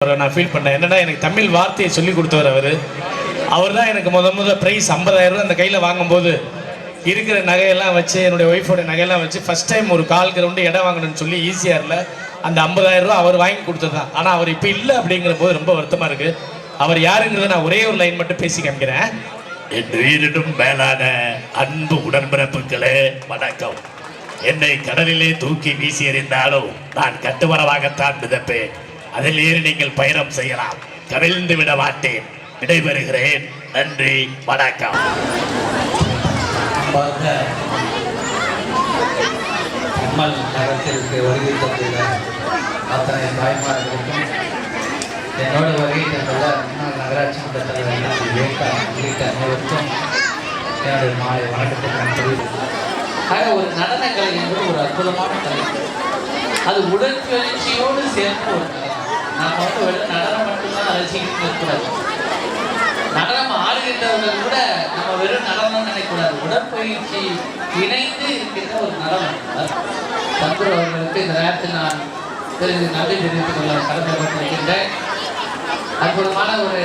நான் ஃபீல் பண்ணேன். என்னன்னா எனக்கு தமிழ் வார்த்தையை சொல்லி கொடுத்தவர் அவர் தான் எனக்கு முத ப்ரைஸ் 50,000 ரூபா அந்த கையில் வாங்கும்போது இருக்கிற நகையெல்லாம் வச்சு என்னுடைய ஒய்ஃபோட நகையெல்லாம் வச்சு ஃபஸ்ட் டைம் ஒரு கால் கிரவுண்டு இடம் வாங்கணும்னு சொல்லி ஈஸியாக இல்லை அந்த 50,000 ரூபா அவர் வாங்கி கொடுத்தது தான். ஆனால் அவர் இப்போ இல்லை அப்படிங்கிற போது ரொம்ப வருத்தமாக இருக்குது. அவர் யாருங்கிறத நான் ஒரே ஒரு லைன் மட்டும் பேசி காமிக்கிறேன். என் உயிரிடும் மேலான அன்பு உடன்பிறப்புகளே வணக்கம். என்னை கடலிலே தூக்கி வீசி எறிந்தாலும் நான் கட்டுமரமாகத்தான் மிதப்பேன். அதில் ஏறி நீங்கள் பயணம் செய்யலாம். கவிழ்ந்து விட மாட்டேன். விடைபெறுகிறேன். நன்றி, வணக்கம். நகரத்திற்கு வருகை தந்துள்ள அத்தனை தாய்மார்களுக்கும் என்னோட வருகை தந்துள்ள முன்னாள் நகராட்சி மன்ற தலைவர் வேட்டா உள்ளிட்ட அனைவருக்கும் என்னுடைய மாலை வணக்கத்தை நான் தெரிவிக்கிறேன். ஆக ஒரு நடனக்கலை என்பது ஒரு அற்புதமான கலை. அது உடற்பயிற்சியோடு சேர்ந்து ஒரு கலை. நாம் வந்து வெறும் நடனம் மட்டும்தான் ரசிக்கிட்டு இருக்கக்கூடாது. நடனம் ஆடுகின்றவர்கள் கூட நம்ம வெறும் நடனம் நினைக்கக்கூடாது. உடற்பயிற்சி இணைந்து இருக்கின்ற ஒரு நடனம். சந்துரு அவர்களுக்கு இந்த நேரத்தில் நான் நன்றி தெரிவித்துக் கொள்ள கடமைப்பட்டிருக்கின்றேன். அற்புதமான ஒரு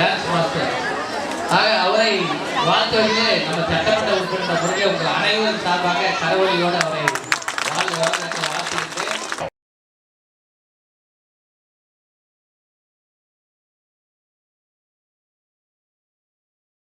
டான்ஸ் மாஸ்டர். ஆக அவரை வாழ்த்துவதிலே நம்ம சட்டமன்ற உறுப்பினர் முறையை உங்கள் அனைவரும் சார்பாக கரவொலியோடு அவரை